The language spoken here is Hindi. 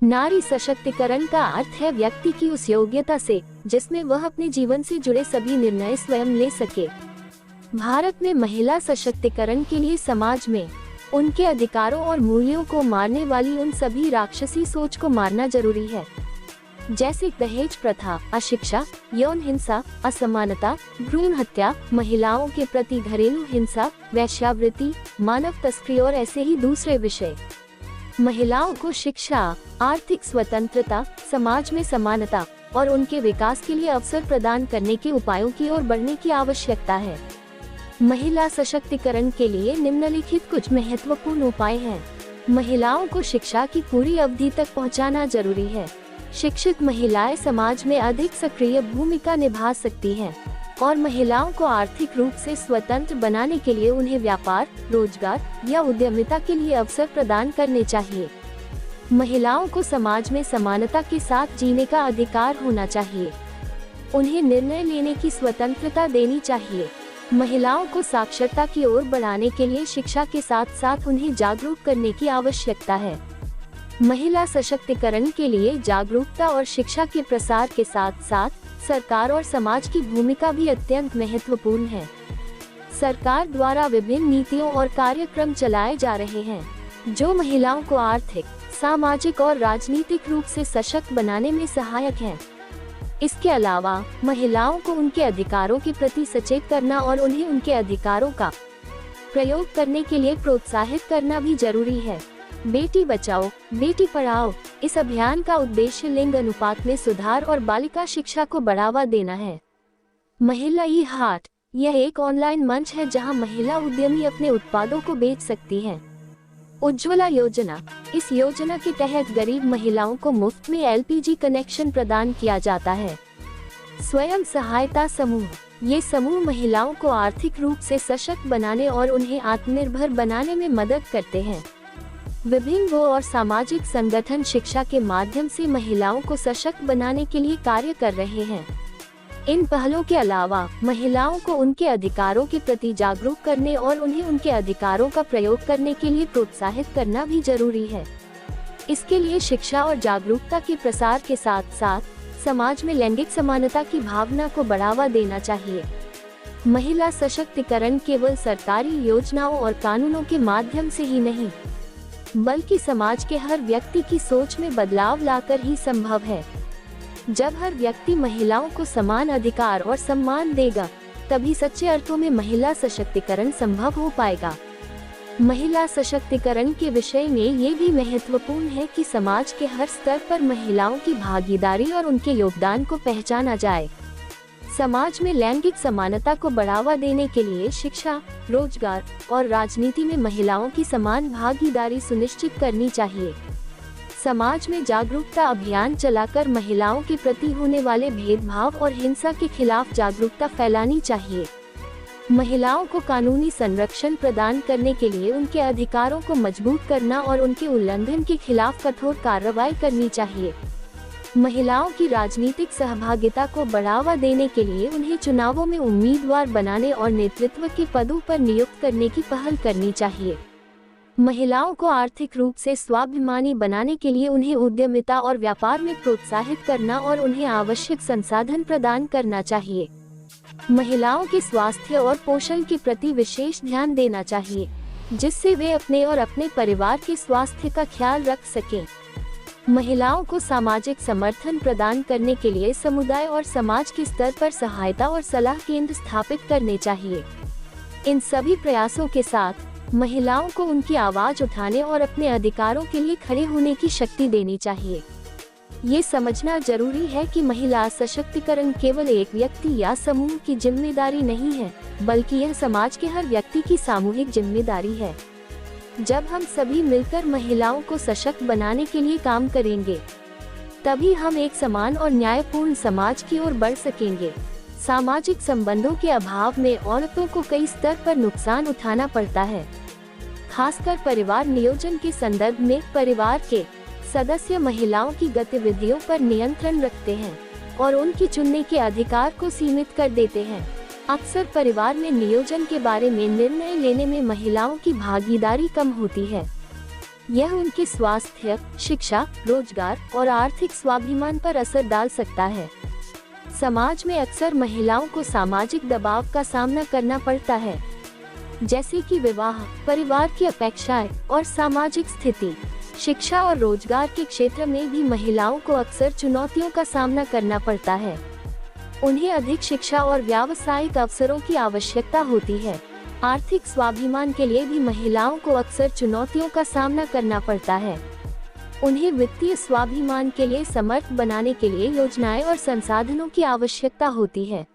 नारी सशक्तिकरण का अर्थ है व्यक्ति की उस योग्यता से जिसमें वह अपने जीवन से जुड़े सभी निर्णय स्वयं ले सके। भारत में महिला सशक्तिकरण के लिए समाज में उनके अधिकारों और मूल्यों को मारने वाली उन सभी राक्षसी सोच को मारना जरूरी है, जैसे दहेज प्रथा, अशिक्षा, यौन हिंसा, असमानता, भ्रूण हत्या, महिलाओं के प्रति घरेलू हिंसा, वेश्यावृत्ति, मानव तस्करी और ऐसे ही दूसरे विषय। महिलाओं को शिक्षा, आर्थिक स्वतंत्रता, समाज में समानता और उनके विकास के लिए अवसर प्रदान करने के उपायों की ओर बढ़ने की आवश्यकता है। महिला सशक्तिकरण के लिए निम्नलिखित कुछ महत्वपूर्ण उपाय हैं। महिलाओं को शिक्षा की पूरी अवधि तक पहुंचाना जरूरी है। शिक्षित महिलाएं समाज में अधिक सक्रिय भूमिका निभा सकती हैं और महिलाओं को आर्थिक रूप से स्वतंत्र बनाने के लिए उन्हें व्यापार, रोजगार या उद्यमिता के लिए अवसर प्रदान करने चाहिए। महिलाओं को समाज में समानता के साथ जीने का अधिकार होना चाहिए। उन्हें निर्णय लेने की स्वतंत्रता देनी चाहिए। महिलाओं को साक्षरता की ओर बढ़ाने के लिए शिक्षा के साथ साथ उन्हें जागरूक करने की आवश्यकता है। महिला सशक्तिकरण के लिए जागरूकता और शिक्षा के प्रसार के साथ साथ सरकार और समाज की भूमिका भी अत्यंत महत्वपूर्ण है। सरकार द्वारा विभिन्न नीतियों और कार्यक्रम चलाए जा रहे हैं जो महिलाओं को आर्थिक, सामाजिक और राजनीतिक रूप से सशक्त बनाने में सहायक हैं। इसके अलावा महिलाओं को उनके अधिकारों के प्रति सचेत करना और उन्हें उनके अधिकारों का प्रयोग करने के लिए प्रोत्साहित करना भी जरूरी है। बेटी बचाओ, बेटी पढ़ाओ इस अभियान का उद्देश्य लिंग अनुपात में सुधार और बालिका शिक्षा को बढ़ावा देना है। महिला ई हाट, यह एक ऑनलाइन मंच है जहां महिला उद्यमी अपने उत्पादों को बेच सकती हैं। उज्ज्वला योजना, इस योजना के तहत गरीब महिलाओं को मुफ्त में LPG कनेक्शन प्रदान किया जाता है। स्वयं सहायता समूह, ये समूह महिलाओं को आर्थिक रूप से सशक्त बनाने और उन्हें आत्मनिर्भर बनाने में मदद करते हैं। विभिन्न और सामाजिक संगठन शिक्षा के माध्यम से महिलाओं को सशक्त बनाने के लिए कार्य कर रहे हैं। इन पहलों के अलावा महिलाओं को उनके अधिकारों के प्रति जागरूक करने और उन्हें उनके अधिकारों का प्रयोग करने के लिए प्रोत्साहित करना भी जरूरी है। इसके लिए शिक्षा और जागरूकता के प्रसार के साथ साथ समाज में लैंगिक समानता की भावना को बढ़ावा देना चाहिए। महिला सशक्तिकरण केवल सरकारी योजनाओं और कानूनों के माध्यम से ही नहीं, बल्कि समाज के हर व्यक्ति की सोच में बदलाव लाकर ही संभव है। जब हर व्यक्ति महिलाओं को समान अधिकार और सम्मान देगा, तभी सच्चे अर्थों में महिला सशक्तिकरण संभव हो पाएगा। महिला सशक्तिकरण के विषय में ये भी महत्वपूर्ण है कि समाज के हर स्तर पर महिलाओं की भागीदारी और उनके योगदान को पहचाना जाए। समाज में लैंगिक समानता को बढ़ावा देने के लिए शिक्षा, रोजगार और राजनीति में महिलाओं की समान भागीदारी सुनिश्चित करनी चाहिए। समाज में जागरूकता अभियान चलाकर महिलाओं के प्रति होने वाले भेदभाव और हिंसा के खिलाफ जागरूकता फैलानी चाहिए। महिलाओं को कानूनी संरक्षण प्रदान करने के लिए उनके अधिकारों को मजबूत करना और उनके उल्लंघन के खिलाफ कठोर कार्रवाई करनी चाहिए। महिलाओं की राजनीतिक सहभागिता को बढ़ावा देने के लिए उन्हें चुनावों में उम्मीदवार बनाने और नेतृत्व के पदों पर नियुक्त करने की पहल करनी चाहिए। महिलाओं को आर्थिक रूप से स्वाभिमानी बनाने के लिए उन्हें उद्यमिता और व्यापार में प्रोत्साहित करना और उन्हें आवश्यक संसाधन प्रदान करना चाहिए। महिलाओं के स्वास्थ्य और पोषण के प्रति विशेष ध्यान देना चाहिए, जिससे वे अपने और अपने परिवार के स्वास्थ्य का ख्याल रख सकें। महिलाओं को सामाजिक समर्थन प्रदान करने के लिए समुदाय और समाज के स्तर पर सहायता और सलाह केंद्र स्थापित करने चाहिए। इन सभी प्रयासों के साथ महिलाओं को उनकी आवाज उठाने और अपने अधिकारों के लिए खड़े होने की शक्ति देनी चाहिए। ये समझना जरूरी है कि महिला सशक्तिकरण केवल एक व्यक्ति या समूह की जिम्मेदारी नहीं है, बल्कि यह समाज के हर व्यक्ति की सामूहिक जिम्मेदारी है। जब हम सभी मिलकर महिलाओं को सशक्त बनाने के लिए काम करेंगे, तभी हम एक समान और न्यायपूर्ण समाज की ओर बढ़ सकेंगे। सामाजिक संबंधों के अभाव में औरतों को कई स्तर पर नुकसान उठाना पड़ता है। खासकर परिवार नियोजन के संदर्भ में परिवार के सदस्य महिलाओं की गतिविधियों पर नियंत्रण रखते हैं और उनकी चुनने के अधिकार को सीमित कर देते हैं। अक्सर परिवार में नियोजन के बारे में निर्णय लेने में महिलाओं की भागीदारी कम होती है। यह उनके स्वास्थ्य, शिक्षा, रोजगार और आर्थिक स्वाभिमान पर असर डाल सकता है। समाज में अक्सर महिलाओं को सामाजिक दबाव का सामना करना पड़ता है, जैसे कि विवाह, परिवार की अपेक्षाएं और सामाजिक स्थिति। शिक्षा और रोजगार के क्षेत्र में भी महिलाओं को अक्सर चुनौतियों का सामना करना पड़ता है। उन्हें अधिक शिक्षा और व्यावसायिक अवसरों की आवश्यकता होती है। आर्थिक स्वाभिमान के लिए भी महिलाओं को अक्सर चुनौतियों का सामना करना पड़ता है। उन्हें वित्तीय स्वाभिमान के लिए समर्थ बनाने के लिए योजनाएं और संसाधनों की आवश्यकता होती है।